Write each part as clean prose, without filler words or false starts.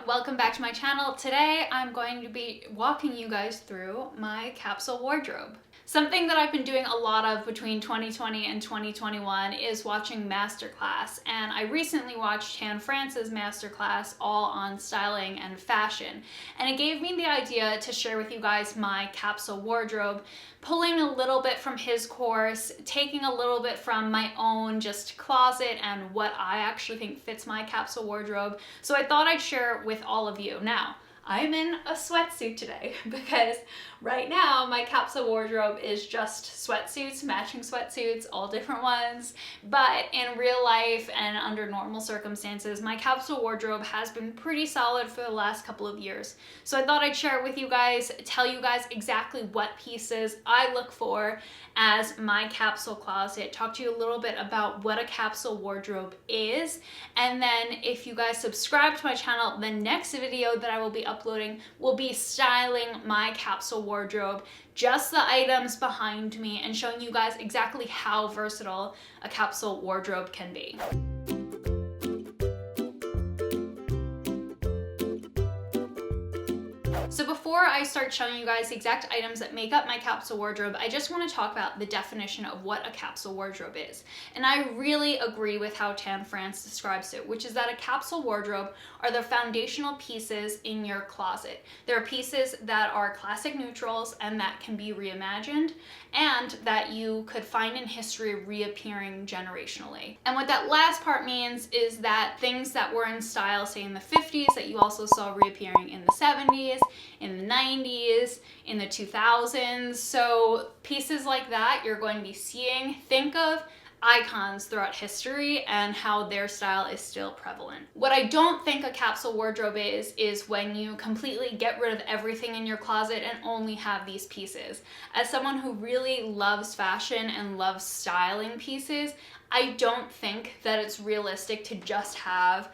welcome back to my channel. Today I'm going to be walking you guys through my capsule wardrobe. Something that I've been doing a lot of between 2020 and 2021 is watching MasterClass, and I recently watched Tan France's MasterClass all on styling and fashion, and it gave me the idea to share with you guys my capsule wardrobe, pulling a little bit from his course, taking a little bit from my own just closet and what I actually think fits my capsule wardrobe. So I thought I'd share it with all of you. Now, I'm in a sweatsuit today because right now my capsule wardrobe is just sweatsuits, matching sweatsuits, all different ones. But in real life and under normal circumstances, my capsule wardrobe has been pretty solid for the last couple of years. So I thought I'd share it with you guys, tell you guys exactly what pieces I look for as my capsule closet, talk to you a little bit about what a capsule wardrobe is, and then if you guys subscribe to my channel, the next video that I will be uploading will be styling my capsule wardrobe, just the items behind me, and showing you guys exactly how versatile a capsule wardrobe can be. So before I start showing you guys the exact items that make up my capsule wardrobe, I just want to talk about the definition of what a capsule wardrobe is. And I really agree with how Tan France describes it, which is that a capsule wardrobe are the foundational pieces in your closet. There are pieces that are classic neutrals and that can be reimagined, and that you could find in history reappearing generationally. And what that last part means is that things that were in style, say in the 50s, that you also saw reappearing in the 70s, in the 90s, in the 2000s. So pieces like that you're going to be seeing. Think of icons throughout history and how their style is still prevalent. What I don't think a capsule wardrobe is when you completely get rid of everything in your closet and only have these pieces. As someone who really loves fashion and loves styling pieces, I don't think that it's realistic to just have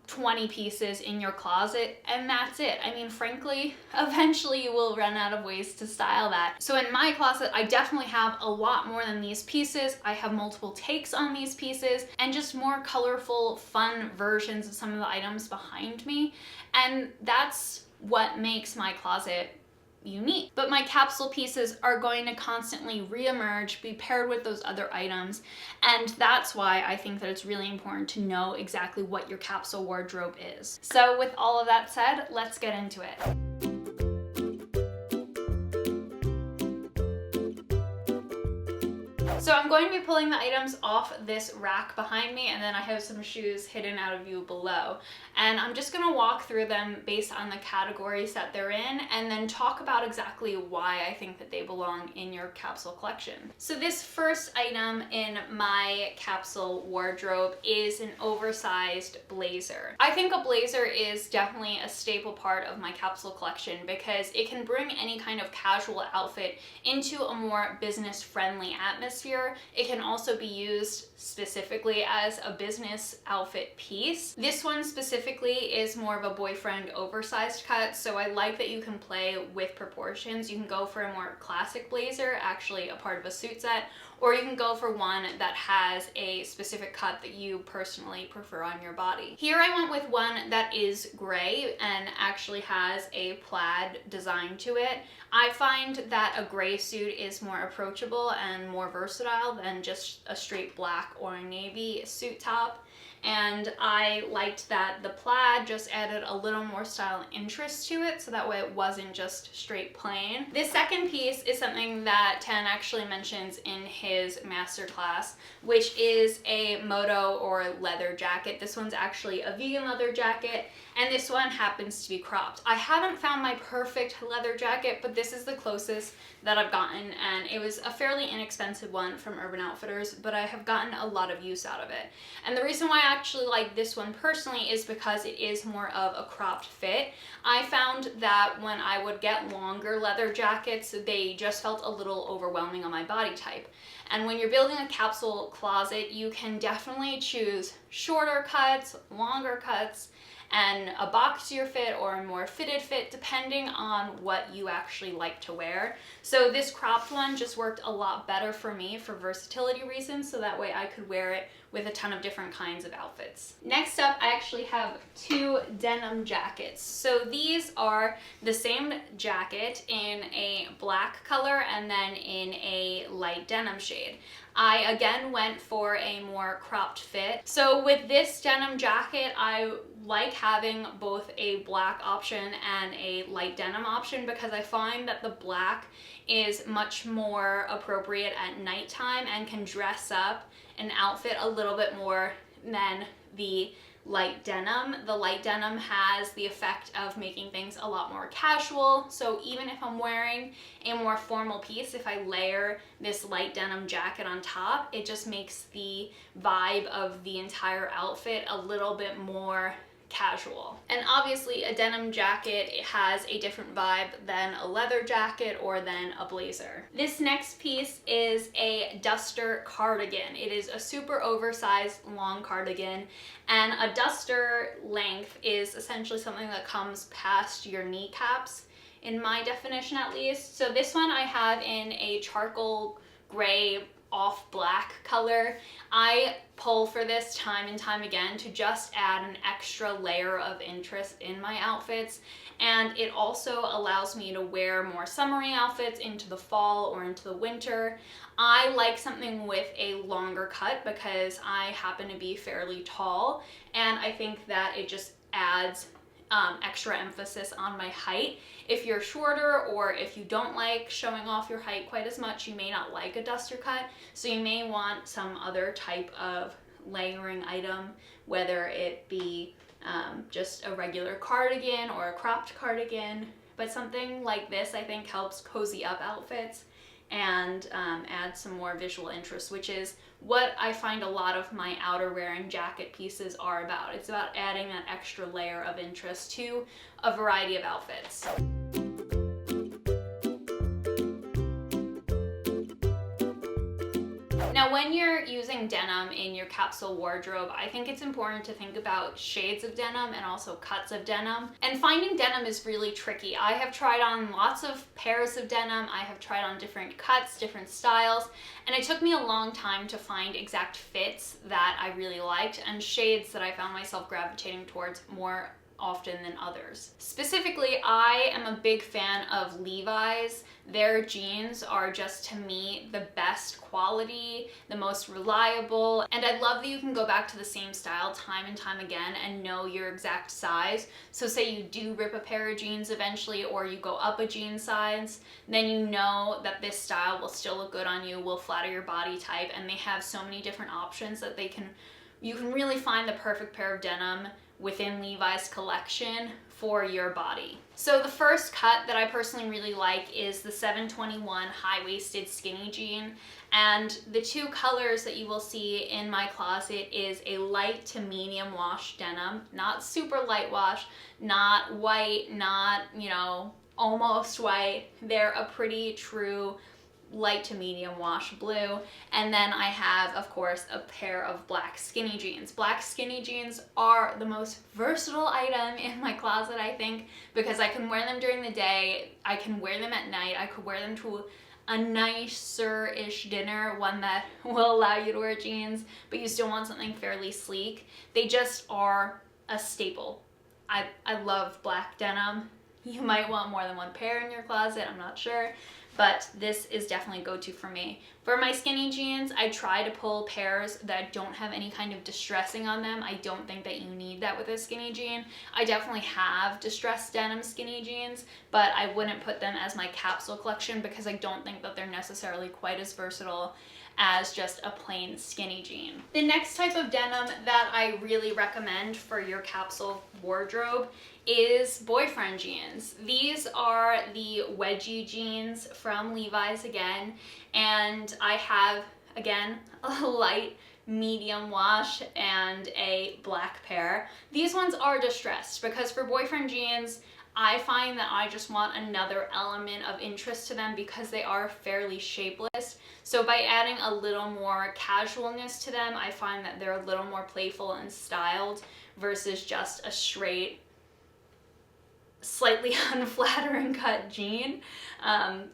20 pieces in your closet and that's it. I mean, frankly, eventually you will run out of ways to style that. So in my closet, I definitely have a lot more than these pieces. I have multiple takes on these pieces and just more colorful, fun versions of some of the items behind me. And that's what makes my closet unique. But my capsule pieces are going to constantly reemerge, be paired with those other items, and that's why I think that it's really important to know exactly what your capsule wardrobe is. So with all of that said, let's get into it. So I'm going to be pulling the items off this rack behind me, and then I have some shoes hidden out of view below. And I'm just going to walk through them based on the categories that they're in, and then talk about exactly why I think that they belong in your capsule collection. So this first item in my capsule wardrobe is an oversized blazer. I think a blazer is definitely a staple part of my capsule collection because it can bring any kind of casual outfit into a more business-friendly atmosphere. It can also be used specifically as a business outfit piece. This one specifically is more of a boyfriend oversized cut, so I like that you can play with proportions. You can go for a more classic blazer, actually a part of a suit set, or you can go for one that has a specific cut that you personally prefer on your body. Here I went with one that is gray and actually has a plaid design to it. I find that a gray suit is more approachable and more versatile than just a straight black or navy suit top. And I liked that the plaid just added a little more style and interest to it, so that way it wasn't just straight plain. This second piece is something that Tan actually mentions in his masterclass, which is a moto or leather jacket. This one's actually a vegan leather jacket, and this one happens to be cropped. I haven't found my perfect leather jacket, but this is the closest that I've gotten, and it was a fairly inexpensive one from Urban Outfitters, but I have gotten a lot of use out of it. And the reason why I actually like this one personally is because it is more of a cropped fit. I found that when I would get longer leather jackets, they just felt a little overwhelming on my body type. And when you're building a capsule closet, you can definitely choose shorter cuts, longer cuts, and a boxier fit or a more fitted fit depending on what you actually like to wear. So this cropped one just worked a lot better for me for versatility reasons, so that way I could wear it with a ton of different kinds of outfits. Next up, I actually have two denim jackets. So these are the same jacket in a black color and then in a light denim shade. I again went for a more cropped fit. So with this denim jacket, I like having both a black option and a light denim option because I find that the black is much more appropriate at nighttime and can dress up an outfit a little bit more than the light denim. The light denim has the effect of making things a lot more casual. So even if I'm wearing a more formal piece, if I layer this light denim jacket on top, it just makes the vibe of the entire outfit a little bit more casual. And obviously a denim jacket, it has a different vibe than a leather jacket or than a blazer. This next piece is a duster cardigan. It is a super oversized long cardigan, and a duster length is essentially something that comes past your kneecaps, in my definition at least. So this one I have in a charcoal gray off black color. I pull for this time and time again to just add an extra layer of interest in my outfits, and it also allows me to wear more summery outfits into the fall or into the winter. I like something with a longer cut because I happen to be fairly tall, and I think that it just adds extra emphasis on my height. If you're shorter or if you don't like showing off your height quite as much, you may not like a duster cut, so you may want some other type of layering item, whether it be just a regular cardigan or a cropped cardigan. But something like this I think helps cozy up outfits and add some more visual interest, which is what I find a lot of my outerwear and jacket pieces are about. It's about adding that extra layer of interest to a variety of outfits. Now, when you're using denim in your capsule wardrobe, I think it's important to think about shades of denim and also cuts of denim. And finding denim is really tricky. I have tried on lots of pairs of denim. I have tried on different cuts, different styles, and it took me a long time to find exact fits that I really liked and shades that I found myself gravitating towards more often than others. Specifically, I am a big fan of Levi's. Their jeans are just, to me, the best quality, the most reliable, and I love that you can go back to the same style time and time again and know your exact size. So say you do rip a pair of jeans eventually, or you go up a jean size, then you know that this style will still look good on you, will flatter your body type, and they have so many different options that you can really find the perfect pair of denim within Levi's collection for your body. So the first cut that I personally really like is the 721 high-waisted skinny jean, and the two colors that you will see in my closet is a light to medium wash denim, not super light wash, not white, not, almost white. They're a pretty true light to medium wash blue. And then I have, of course, a pair of black skinny jeans. Black skinny jeans are the most versatile item in my closet, I think, because I can wear them during the day, I can wear them at night, I could wear them to a nicer-ish dinner, one that will allow you to wear jeans, but you still want something fairly sleek. They just are a staple. I love black denim. You might want more than one pair in your closet, I'm not sure, but this is definitely a go-to for me. For my skinny jeans, I try to pull pairs that don't have any kind of distressing on them. I don't think that you need that with a skinny jean. I definitely have distressed denim skinny jeans, but I wouldn't put them as my capsule collection because I don't think that they're necessarily quite as versatile as just a plain skinny jean. The next type of denim that I really recommend for your capsule wardrobe is boyfriend jeans. These are the wedgie jeans from Levi's again, and I have, again, a light medium wash and a black pair. These ones are distressed because for boyfriend jeans, I find that I just want another element of interest to them because they are fairly shapeless. So by adding a little more casualness to them, I find that they're a little more playful and styled versus just a straight, slightly unflattering cut jean.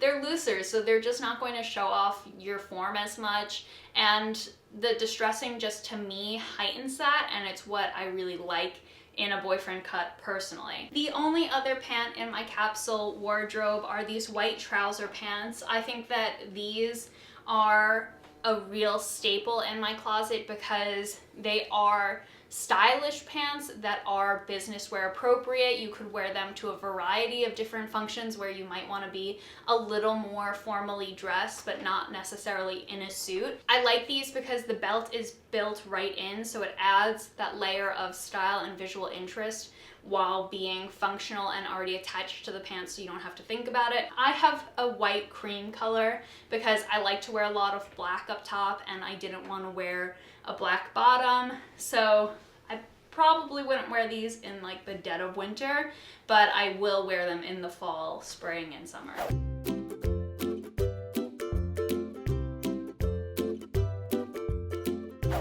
They're looser, so they're just not going to show off your form as much, and the distressing just, to me, heightens that, and it's what I really like in a boyfriend cut personally. The only other pant in my capsule wardrobe are these white trouser pants. I think that these are a real staple in my closet because they are stylish pants that are business wear appropriate. You could wear them to a variety of different functions where you might want to be a little more formally dressed but not necessarily in a suit. I like these because the belt is built right in, so it adds that layer of style and visual interest while being functional and already attached to the pants, so you don't have to think about it. I have a white cream color because I like to wear a lot of black up top and I didn't want to wear a black bottom, so I probably wouldn't wear these in like the dead of winter, but I will wear them in the fall, spring, and summer.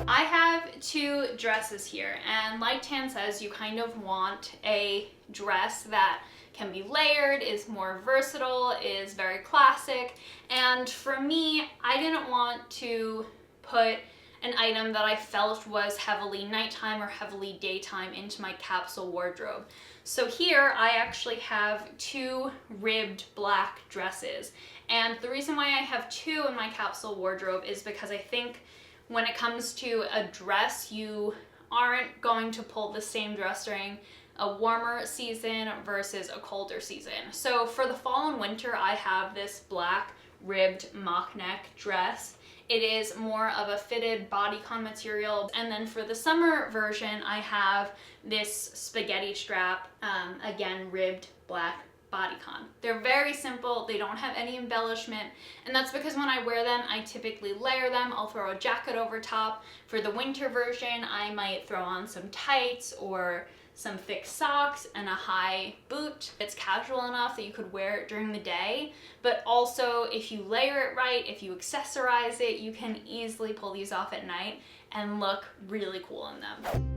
I have two dresses here, and like Tan says, you kind of want a dress that can be layered, is more versatile, is very classic, and for me, I didn't want to put an item that I felt was heavily nighttime or heavily daytime into my capsule wardrobe. So here I actually have two ribbed black dresses, and the reason why I have two in my capsule wardrobe is because I think when it comes to a dress, you aren't going to pull the same dress during a warmer season versus a colder season. So for the fall and winter, I have this black ribbed mock neck dress. It is more of a fitted bodycon material. And then for the summer version, I have this spaghetti strap, again, ribbed black bodycon. They're very simple, they don't have any embellishment, and that's because when I wear them, I typically layer them. I'll throw a jacket over top. For the winter version, I might throw on some tights or some thick socks and a high boot. It's casual enough that you could wear it during the day, but also if you layer it right, if you accessorize it, you can easily pull these off at night and look really cool in them.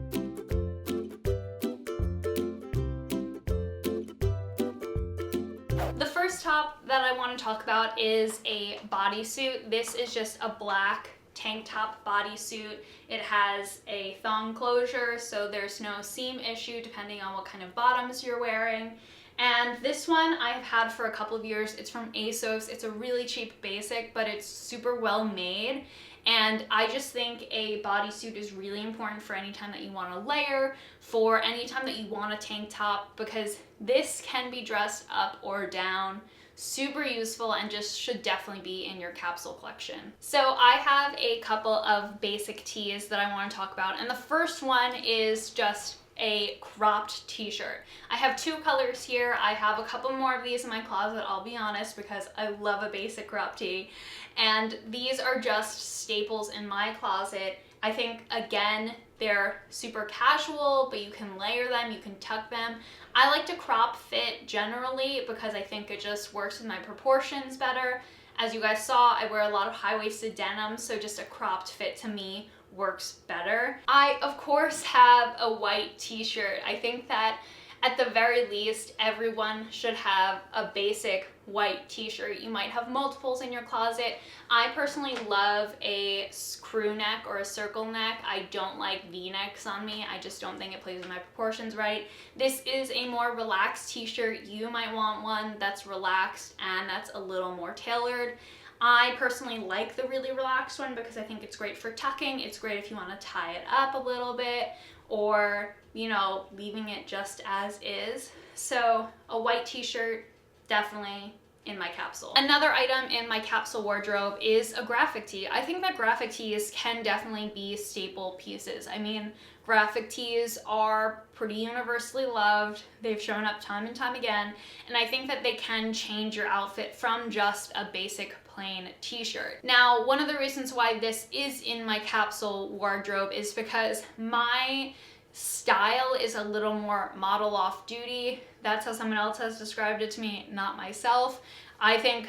The first top that I want to talk about is a bodysuit. This is just a black tank top bodysuit. It has a thong closure, so there's no seam issue depending on what kind of bottoms you're wearing. And this one I have had for a couple of years. It's from ASOS. It's a really cheap basic, but it's super well made. And I just think a bodysuit is really important for any time that you want to layer, for any time that you want a tank top, because this can be dressed up or down. Super useful and just should definitely be in your capsule collection. So I have a couple of basic tees that I want to talk about, and the first one is just a cropped t-shirt. I have two colors here. I have a couple more of these in my closet, I'll be honest, because I love a basic cropped tee, and these are just staples in my closet. I think, again, they're super casual, but you can layer them, you can tuck them. I like to crop fit generally because I think it just works with my proportions better. As you guys saw, I wear a lot of high-waisted denim, so just a cropped fit to me works better. I, of course, have a white t-shirt. I think that at the very least, everyone should have a basic white t-shirt. You might have multiples in your closet. I personally love a crew neck or a circle neck. I don't like V-necks on me. I just don't think it plays with my proportions right. This is a more relaxed t-shirt. You might want one that's relaxed and that's a little more tailored. I personally like the really relaxed one because I think it's great for tucking. It's great if you want to tie it up a little bit, or, you know, leaving it just as is. So a white t-shirt, definitely in my capsule. Another item in my capsule wardrobe is a graphic tee. I think that graphic tees can definitely be staple pieces. I mean, graphic tees are pretty universally loved. They've shown up time and time again, and I think that they can change your outfit from just a basic plain t-shirt. Now, one of the reasons why this is in my capsule wardrobe is because my style is a little more model off duty. That's how someone else has described it to me, not myself. I think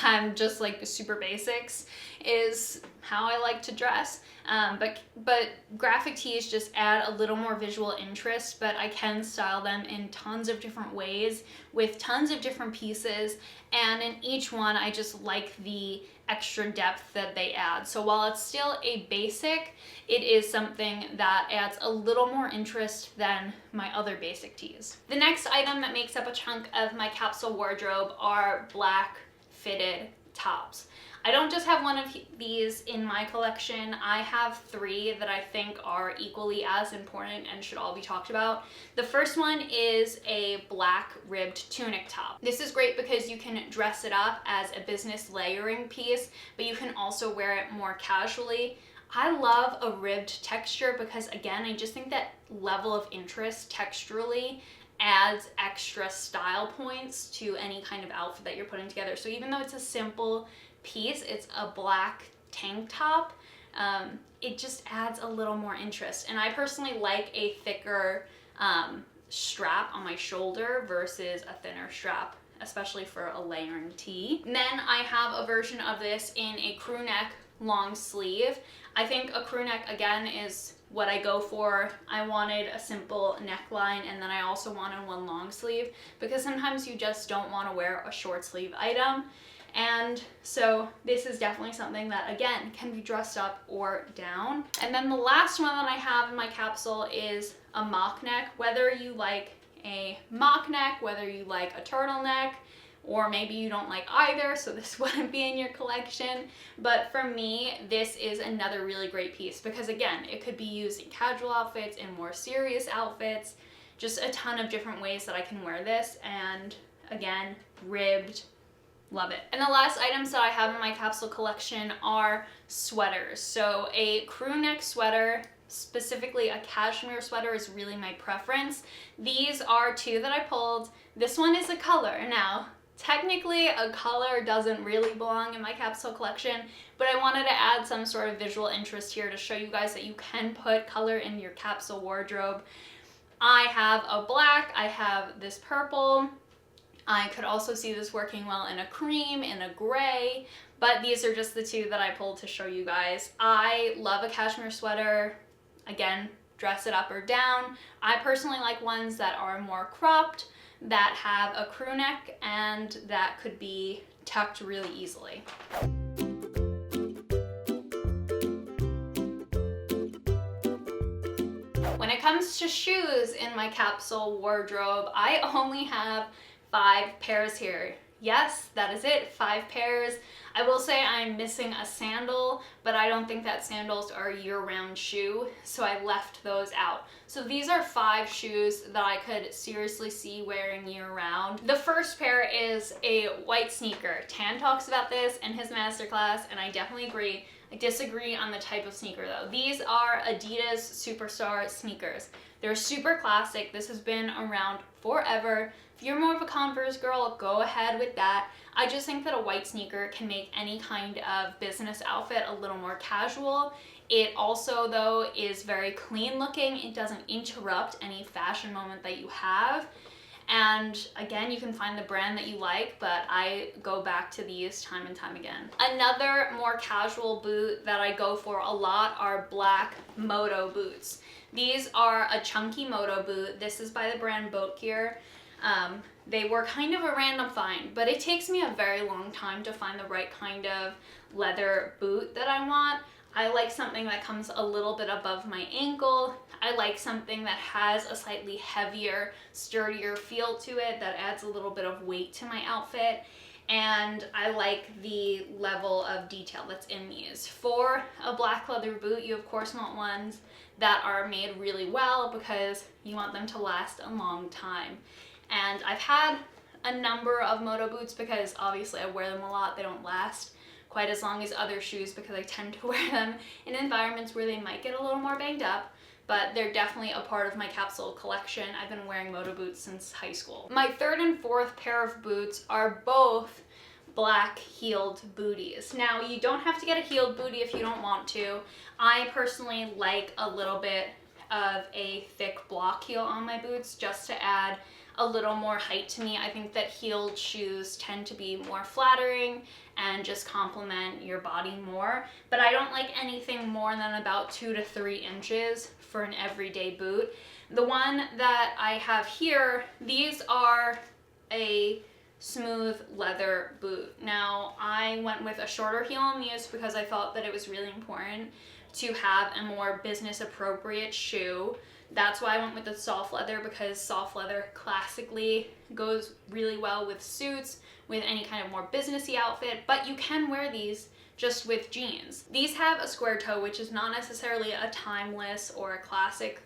I'm just like super basics is how I like to dress. But graphic tees just add a little more visual interest, but I can style them in tons of different ways with tons of different pieces. And in each one, I just like the extra depth that they add. So while it's still a basic, it is something that adds a little more interest than my other basic tees. The next item that makes up a chunk of my capsule wardrobe are black fitted tops. I don't just have one of these in my collection. I have 3 that I think are equally as important and should all be talked about. The first one is a black ribbed tunic top. This is great because you can dress it up as a business layering piece, but you can also wear it more casually. I love a ribbed texture because, again, I just think that level of interest texturally adds extra style points to any kind of outfit that you're putting together. So even though it's a simple piece, it's a black tank top, it just adds a little more interest. And I personally like a thicker strap on my shoulder versus a thinner strap, especially for a layering tee. And then I have a version of this in a crew neck long sleeve. I think a crew neck, again, is what I go for. I wanted a simple neckline, and then I also wanted one long sleeve because sometimes you just don't want to wear a short sleeve item. And so this is definitely something that, again, can be dressed up or down. And then the last one that I have in my capsule is a mock neck. Whether you like a mock neck, whether you like a turtleneck, or maybe you don't like either, so this wouldn't be in your collection. But for me, this is another really great piece because, again, it could be used in casual outfits, in more serious outfits, just a ton of different ways that I can wear this. And again, ribbed, love it. And the last items that I have in my capsule collection are sweaters. So a crew neck sweater, specifically a cashmere sweater, is really my preference. These are 2 that I pulled. This one is a color. Now, technically a color doesn't really belong in my capsule collection, but I wanted to add some sort of visual interest here to show you guys that you can put color in your capsule wardrobe. I have a black, I have this purple. I could also see this working well in a cream, in a gray, but these are just the 2 that I pulled to show you guys. I love a cashmere sweater. Again, dress it up or down. I personally like ones that are more cropped, that have a crew neck, and that could be tucked really easily. When it comes to shoes in my capsule wardrobe, I only have 5 pairs here. Yes, that is it, 5 pairs. I will say I'm missing a sandal, but I don't think that sandals are a year-round shoe, so I left those out. So these are 5 shoes that I could seriously see wearing year-round. The first pair is a white sneaker. Tan talks about this in his masterclass, and I definitely agree. I disagree on the type of sneaker though. These are Adidas Superstar sneakers. They're super classic. This has been around forever. If you're more of a Converse girl, go ahead with that. I just think that a white sneaker can make any kind of business outfit a little more casual. It also, though, is very clean looking. It doesn't interrupt any fashion moment that you have. And again, you can find the brand that you like, but I go back to these time and time again. Another more casual boot that I go for a lot are black moto boots. These are a chunky moto boot. This is by the brand Boat Gear. They were kind of a random find, but it takes me a very long time to find the right kind of leather boot that I want. I like something that comes a little bit above my ankle. I like something that has a slightly heavier, sturdier feel to it that adds a little bit of weight to my outfit. And I like the level of detail that's in these. For a black leather boot, you of course want ones that are made really well because you want them to last a long time. And I've had a number of moto boots because obviously I wear them a lot. They don't last quite as long as other shoes because I tend to wear them in environments where they might get a little more banged up, but they're definitely a part of my capsule collection. I've been wearing moto boots since high school. My third and fourth pair of boots are both black heeled booties. Now, you don't have to get a heeled bootie if you don't want to. I personally like a little bit of a thick block heel on my boots just to add a little more height to me. I think that heeled shoes tend to be more flattering and just complement your body more, but I don't like anything more than about 2 to 3 inches for an everyday boot. The one that I have here, these are a smooth leather boot. Now, I went with a shorter heel on these because I thought that it was really important to have a more business appropriate shoe. That's why I went with the soft leather, because soft leather classically goes really well with suits, with any kind of more businessy outfit, but you can wear these just with jeans. These have a square toe, which is not necessarily a timeless or a classic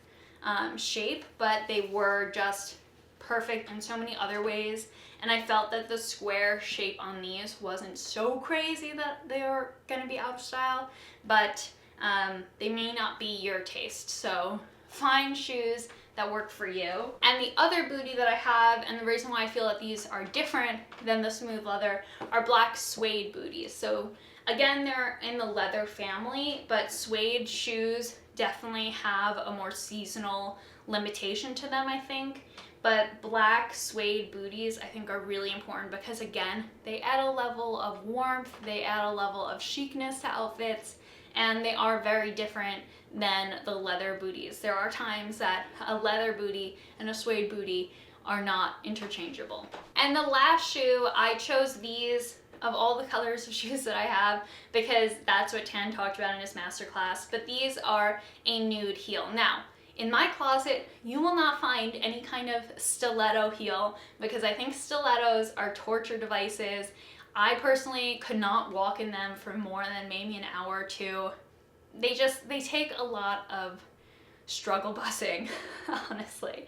shape, but they were just perfect in so many other ways. And I felt that the square shape on these wasn't so crazy that they are gonna be out of style, but they may not be your taste. So find shoes that work for you. And the other bootie that I have, and the reason why I feel that these are different than the smooth leather, are black suede booties. So again, they're in the leather family, but suede shoes definitely have a more seasonal limitation to them, I think. But black suede booties, I think, are really important because, again, they add a level of warmth, they add a level of chicness to outfits, and they are very different than the leather booties. There are times that a leather bootie and a suede bootie are not interchangeable. And the last shoe, I chose these of all the colors of shoes that I have because that's what Tan talked about in his masterclass, but these are a nude heel. Now, in my closet, you will not find any kind of stiletto heel because I think stilettos are torture devices. I personally could not walk in them for more than maybe an hour or two. They take a lot of struggle busing, honestly.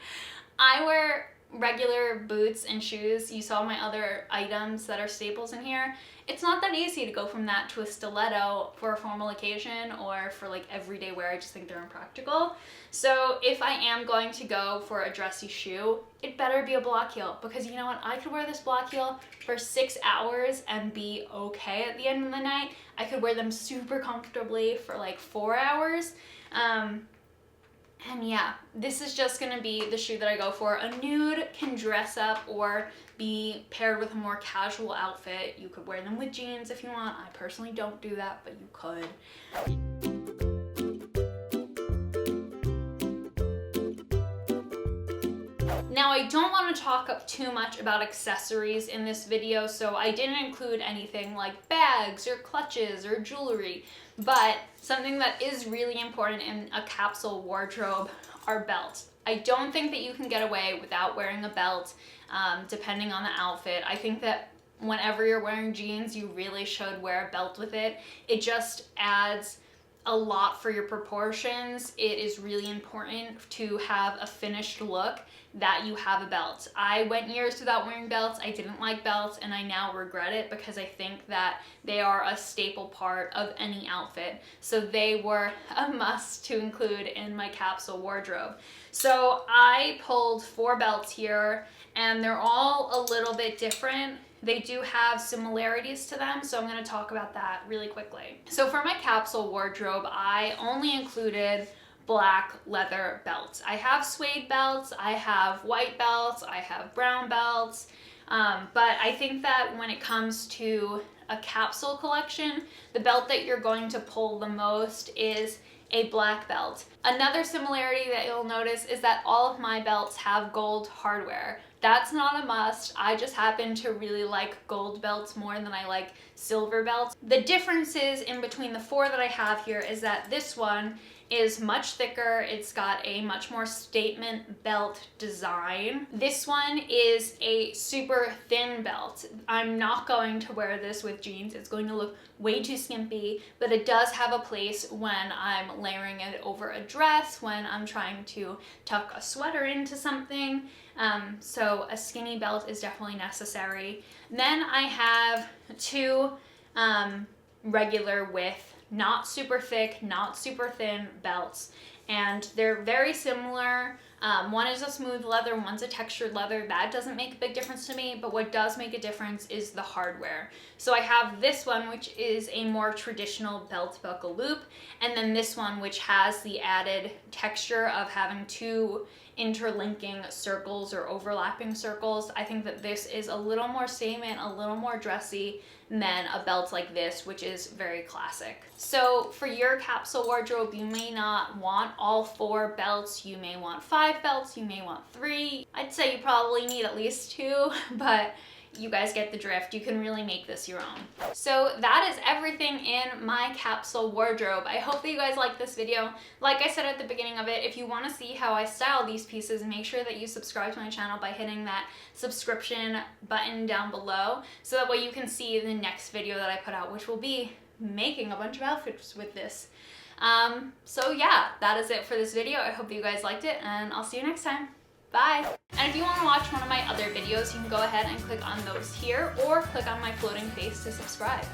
I wear regular boots and shoes. You saw my other items that are staples in here. It's not that easy to go from that to a stiletto for a formal occasion or for like everyday wear. I just think they're impractical. So if I am going to go for a dressy shoe, it better be a block heel, because you know what? I could wear this block heel for 6 hours and be okay at the end of the night. I could wear them super comfortably for like 4 hours. And yeah, this is just gonna be the shoe that I go for. A nude can dress up or be paired with a more casual outfit. You could wear them with jeans if you want. I personally don't do that, but you could. Now, I don't want to talk up too much about accessories in this video, so I didn't include anything like bags or clutches or jewelry, but something that is really important in a capsule wardrobe are belts. I don't think that you can get away without wearing a belt, depending on the outfit. I think that whenever you're wearing jeans, you really should wear a belt with it. It just adds a lot for your proportions. It is really important to have a finished look that you have a belt. I went years without wearing belts. I didn't like belts, and I now regret it because I think that they are a staple part of any outfit. So they were a must to include in my capsule wardrobe. So I pulled 4 belts here, and they're all a little bit different. They do have similarities to them, so I'm going to talk about that really quickly. So for my capsule wardrobe, I only included black leather belts. I have suede belts, I have white belts, I have brown belts, but I think that when it comes to a capsule collection, the belt that you're going to pull the most is a black belt. Another similarity that you'll notice is that all of my belts have gold hardware. That's not a must. I just happen to really like gold belts more than I like silver belts. The differences in between the 4 that I have here is that this one is much thicker. It's got a much more statement belt design. This one is a super thin belt. I'm not going to wear this with jeans. It's going to look way too skimpy, but it does have a place when I'm layering it over a dress, when I'm trying to tuck a sweater into something. So a skinny belt is definitely necessary. Then I have 2 regular width, not super thick, not super thin belts, and they're very similar. One is a smooth leather, one's a textured leather. That doesn't make a big difference to me, but what does make a difference is the hardware. So I have this one, which is a more traditional belt buckle loop, and then this one, which has the added texture of having two interlinking circles or overlapping circles. I think that this is a little more statement, a little more dressy than a belt like this, which is very classic. So for your capsule wardrobe, you may not want all 4 belts, you may want 5 belts, you may want 3. I'd say you probably need at least 2, but you guys get the drift. You can really make this your own. So that is everything in my capsule wardrobe. I hope that you guys liked this video. Like I said at the beginning of it, if you want to see how I style these pieces, make sure that you subscribe to my channel by hitting that subscription button down below, so that way you can see the next video that I put out, which will be making a bunch of outfits with this. So yeah, that is it for this video. I hope that you guys liked it, and I'll see you next time. Bye! And if you want to watch one of my other videos, you can go ahead and click on those here, or click on my floating face to subscribe.